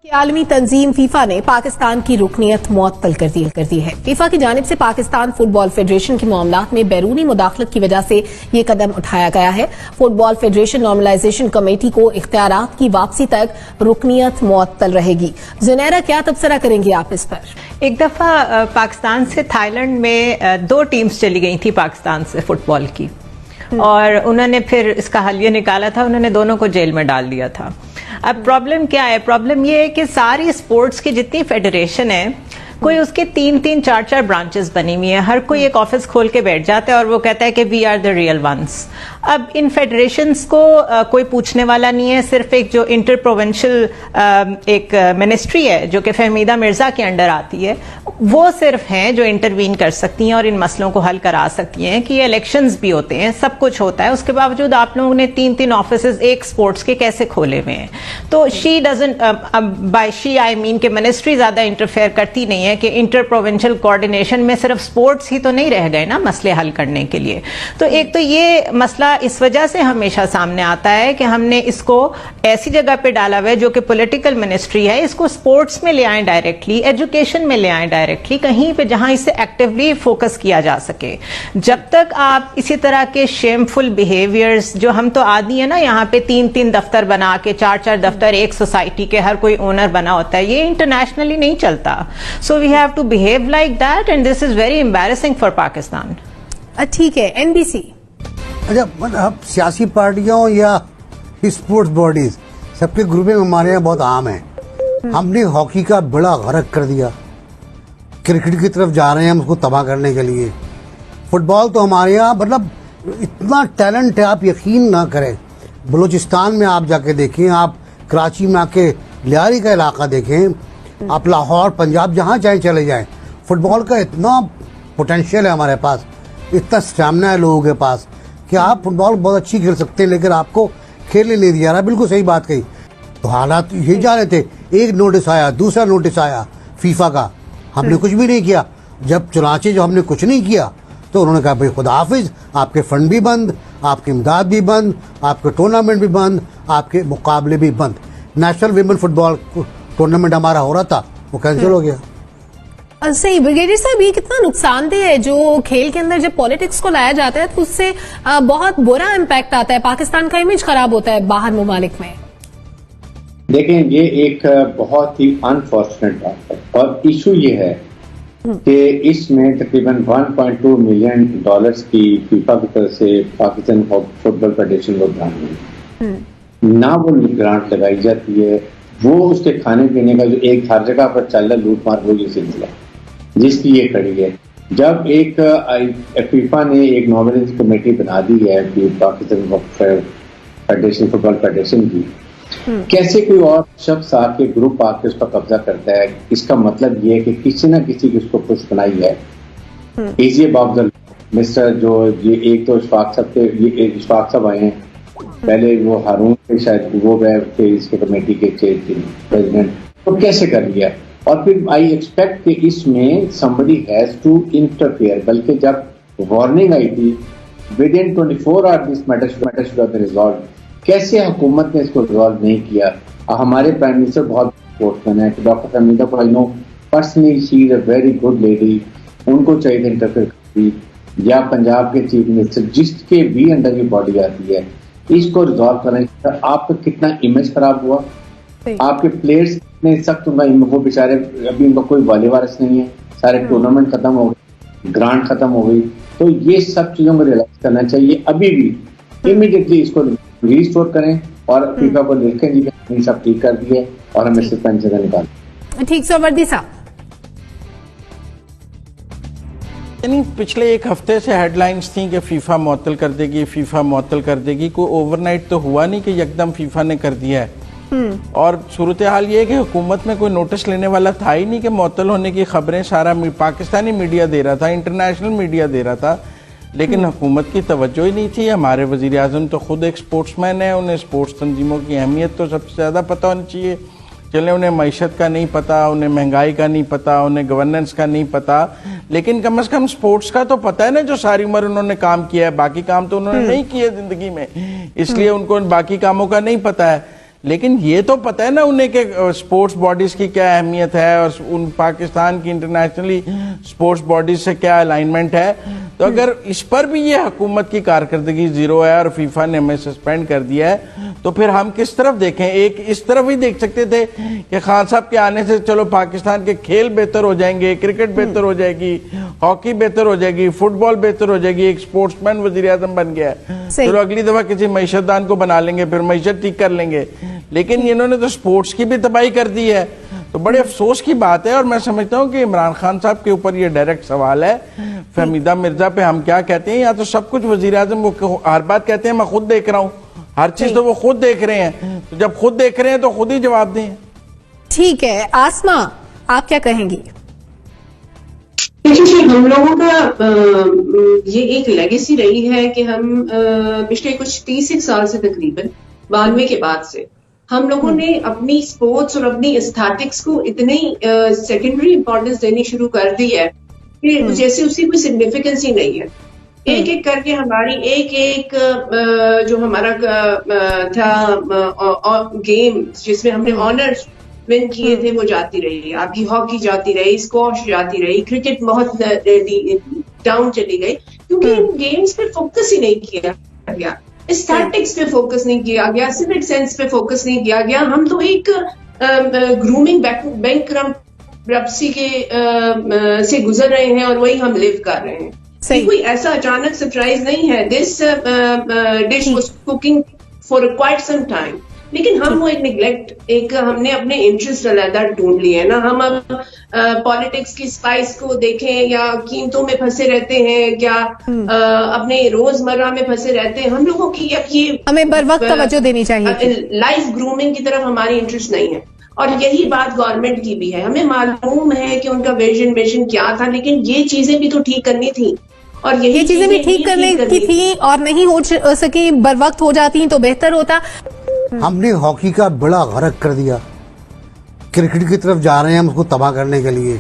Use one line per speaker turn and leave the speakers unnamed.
आलमी तंजीम फीफा ने पाकिस्तान की रुकनियत मुअत्तल कर दी है। फीफा की जानिब से पाकिस्तान फुटबॉल फेडरेशन के मामलात में बैरूनी मुदाखलत की वजह से ये कदम उठाया गया है। फुटबॉल फेडरेशन नॉर्मलाइजेशन कमेटी को इख्तियारात की वापसी तक रुकनियत मुअत्तल रहेगी। जुनैरा, क्या तबसरा करेंगी आप इस पर?
एक दफा पाकिस्तान से थाईलैंड में 2 टीम्स चली गई थी पाकिस्तान से फुटबॉल की, और उन्होंने फिर इसका हल ये निकाला था, उन्होंने दोनों को जेल में डाल दिया था। अब प्रॉब्लम क्या है? प्रॉब्लम ये है कि सारी स्पोर्ट्स की जितनी फेडरेशन है, कोई उसके 3-3, 4-4 ब्रांचेस बनी हुई है। हर कोई एक ऑफिस खोल के बैठ जाता है और वो कहता है कि we are the real ones. अब इन फेडरेशंस को कोई पूछने वाला नहीं है। सिर्फ एक जो इंटर प्रोविंशियल एक मिनिस्ट्री है जो कि फहमीदा मिर्जा के अंडर आती है, वो सिर्फ हैं जो इंटरवीन कर सकती हैं और इन मसलों को हल करा सकती हैं कि इलेक्शंस भी होते हैं, सब कुछ होता है। उसके बावजूद आप लोगों ने 3-3 ऑफिसेज एक स्पोर्ट्स के कैसे खोले हुए हैं? तो she doesn't, by she I mean कि मिनिस्ट्री ज्यादा इंटरफेयर करती नहीं है कि इंटर प्रोविंशियल कोऑर्डिनेशन में सिर्फ स्पोर्ट्स ही तो नहीं रह गए ना मसले हल करने के लिए। तो एक तो ये मसला इस वजह से हमेशा सामने आता है कि हमने इसको ऐसी जगह पे डाला हुआ है जो कि पॉलिटिकल मिनिस्ट्री है। इसको स्पोर्ट्स में ले आए डायरेक्टली, एजुकेशन में ले आए डायरेक्टली, कहीं पे जहां इससे एक्टिवली फोकस किया जा सके। जब तक आप इसी तरह के शेमफुल बिहेवियर्स, जो हम तो आदि है ना, यहाँ पे 3-3 दफ्तर बना के 4-4 दफ्तर एक सोसाइटी के हर कोई ओनर बना होता है, ये इंटरनेशनली नहीं चलता। So we have to behave like that and this is very embarrassing for Pakistan.
ठीक है, एनबीसी।
अच्छा, अब सियासी पार्टियों या स्पोर्ट्स बॉडीज सबके ग्रुपिंग हमारे यहाँ बहुत आम है। हमने हॉकी का बड़ा गरक कर दिया, क्रिकेट की तरफ जा रहे हैं हम उसको तबाह करने के लिए। फुटबॉल तो हमारे यहाँ मतलब इतना टैलेंट है, आप यकीन ना करें। बलूचिस्तान में आप जाके देखें, आप कराची में आके लियारी का इलाका देखें, आप लाहौर, पंजाब, जहाँ चाहे चले जाएं, फुटबॉल का इतना पोटेंशियल है हमारे पास, इतना स्टैमिना है लोगों के पास कि आप फुटबॉल बहुत अच्छी खेल सकते हैं, लेकिन आपको खेलने नहीं दिया रहा। बिल्कुल सही बात कही। तो हालात यही जा रहे थे, एक नोटिस आया, दूसरा नोटिस आया फीफा का, हमने कुछ भी नहीं किया। जब चुनाचे जो हमने कुछ नहीं किया तो उन्होंने कहा भाई खुदा हाफिज, आपके फंड भी बंद, आपकी इमदाद भी बंद, आपके टूर्नामेंट भी बंद, आपके मुकाबले भी बंद। नेशनल विमेन फुटबॉल टूर्नामेंट हमारा हो रहा था, वो कैंसिल हो गया।
सही। ब्रिगेडियर साहब, ये कितना नुकसानदेह है जो खेल के अंदर जब पॉलिटिक्स को लाया जाता है तो उससे बहुत बुरा इम्पैक्ट आता है, पाकिस्तान का इमेज खराब होता है बाहर ममालिक में।
देखें, ये एक बहुत ही अनफॉर्चुनेट बात है और इशू ये है कि इसमें तकरीबन $1.2 मिलियन की फीफा की तरफ से पाकिस्तान फुटबॉल फेडरेशन को ग्रांट है ना, वो ग्रांट लगाई जाती है, वो उसके खाने पीने का जो एक हर जगह पर चल रहा लूट मार, वो ये सिलसिला जिसकी ये खड़ी है। जब एक फीफा ने एक नॉमिनेशन कमेटी बना दी है पाकिस्तान फेडरेशन, फुटबॉल फेडरेशन की, कैसे कोई और शख्स आके ग्रुप आके उसका कब्जा करता है? इसका मतलब ये है कि किसी ना किसी की उसको पुश बनाई है। इजी अबाउट द मिस्टर जो ये एक तो इशफाक साहब थे, ये इशफाक साहब आए हैं, पहले वो हारून थे, शायद वो गए थे इसके कमेटी के प्रेसिडेंट, तो कैसे कर लिया? और फिर आई एक्सपेक्ट कि इसमें somebody has to interfere, बल्कि जब वार्निंग आई थी within 24 hour this matter should have been resolved, कैसे हुकूमत ने इसको रिजॉल्व नहीं किया? हमारे प्राइम मिनिस्टर बहुत स्पोर्ट्समैन है, डॉक्टर हमीदा को I know personally, she is a very good lady, उनको चाहिए इंटरफेयर करती, या पंजाब के चीफ मिनिस्टर, जिसके भी अंडर ये बॉडी आती है, इसको रिजॉल्व करने का आपका कितना इमेज खराब हुआ। आपके प्लेयर्स ने सख्त उनका, वो बेचारे अभी उनका कोई वाले वारिस नहीं है, सारे टूर्नामेंट खत्म हो गए, ग्रांट खत्म हो गई। तो ये सब चीजों को रियलाइज करना चाहिए, अभी भी इमीडिएटली इसको रिस्टोर करें और फीफा को लिखें जी हमने सब ठीक कर दिए और हमें सस्पेंड से निकालें।
ठीक सर, वर्दी साहब।
पिछले एक हफ्ते से हेडलाइंस थी कि फीफा मुअत्तल कर देगी, फीफा मुअत्तल कर देगी। कोई ओवरनाइट तो हुआ नहीं कि यकदम फीफा ने कर दिया है। और सूरत हाल ये है कि हुकूमत में कोई नोटिस लेने वाला था ही नहीं कि मुअत्तल होने की खबरें सारा पाकिस्तानी मीडिया दे रहा था, इंटरनेशनल मीडिया दे रहा था, लेकिन हुकूमत की तवज्जो ही नहीं थी। हमारे वज़ीर आज़म तो खुद एक स्पोर्ट्समैन है, उन्हें स्पोर्ट्स तंजीमों की अहमियत तो सबसे ज़्यादा पता होनी चाहिए। चले उन्हें मईशत का नहीं पता, उन्हें महंगाई का नहीं पता, उन्हें गवर्नेंस का नहीं पता, लेकिन कम से कम स्पोर्ट्स का तो पता है ना, जो सारी उम्र उन्होंने काम किया है। बाकी काम तो उन्होंने नहीं किए ज़िंदगी में, इसलिए उनको बाकी कामों का नहीं पता है। लेकिन ये तो पता है ना उन्हें कि स्पोर्ट्स बॉडीज की क्या अहमियत है और उन पाकिस्तान की इंटरनेशनली स्पोर्ट्स बॉडीज से क्या अलाइनमेंट है। तो अगर इस पर भी ये हुकूमत की कारकर्दगी जीरो है और फीफा ने हमें सस्पेंड कर दिया है, तो फिर हम किस तरफ देखें? एक इस तरफ ही देख सकते थे कि खान साहब के आने से चलो पाकिस्तान के खेल बेहतर हो जाएंगे, क्रिकेट बेहतर हो जाएगी, हॉकी बेहतर हो जाएगी, फुटबॉल बेहतर हो जाएगी, एक स्पोर्ट्समैन वजीर आजम बन गया है, चलो अगली दफा किसी मईशतदान को बना लेंगे, फिर मईशत ठीक कर लेंगे। लेकिन इन्होंने तो स्पोर्ट्स की भी तबाही कर दी है। तो बड़े अफसोस की बात है और मैं समझता हूं कि इमरान खान साहब के ऊपर ये डायरेक्ट सवाल है। फहमीदा मिर्जा पे हम क्या कहते हैं, या तो सब कुछ वजीर आजम वो हर बात कहते हैं मैं खुद देख रहा हूं, हर चीज तो वो खुद देख रहे हैं, तो जब खुद देख रहे हैं तो खुद ही जवाब दें।
ठीक है, आसमा आप क्या कहेंगी?
देखिए, हम लोगों का ये एक लेगेसी रही है कि हम पिछले कुछ 30 साल से तकरीबन 92 के बाद से हम लोगों ने अपनी स्पोर्ट्स और अपनी एस्थेटिक्स को इतनी सेकेंडरी इंपॉर्टेंस देनी शुरू कर दी है कि जैसे उसकी कोई सिग्निफिकेंस ही नहीं है। एक एक करके हमारी एक जो हमारा था गेम जिसमें हमने ऑनर्स विन किए थे वो जाती रही, आपकी हॉकी जाती रही, स्क्वॉश जाती रही, क्रिकेट बहुत डाउन चली गई क्योंकि इन गेम्स पे फोकस ही नहीं किया गया, स्टैटिक्स पे फोकस नहीं किया गया, सिविक सेंस पे फोकस नहीं किया गया। हम तो एक ग्रूमिंग बैंक्रप्सी के से गुजर रहे हैं और वही हम लिव कर रहे हैं। कोई ऐसा अचानक सरप्राइज नहीं है। This dish was cooking for quite some time, लेकिन हम वो एक निगलेक्ट, एक हमने अपने इंटरेस्ट अलग ढूंढ लिए ना। हम अब पॉलिटिक्स की स्पाइस को देखें या कीमतों में फंसे रहते हैं, क्या अपने रोजमर्रा में फंसे रहते हैं। हम लोगों की अब ये
हमें बर वक्त तवज्जो देनी चाहिए।
लाइफ ग्रूमिंग की तरफ हमारी इंटरेस्ट नहीं है और यही बात गवर्नमेंट की भी है। हमें मालूम है कि उनका विजन क्या था, लेकिन ये चीजें भी तो ठीक करनी थी और यही
चीजें भी ठीक करने की थी और नहीं हो सकी, बर वक्त हो जाती तो बेहतर होता।
हमने हॉकी का बड़ा गरक कर दिया, क्रिकेट की तरफ जा रहे हैं हम उसको तबाह करने के लिए।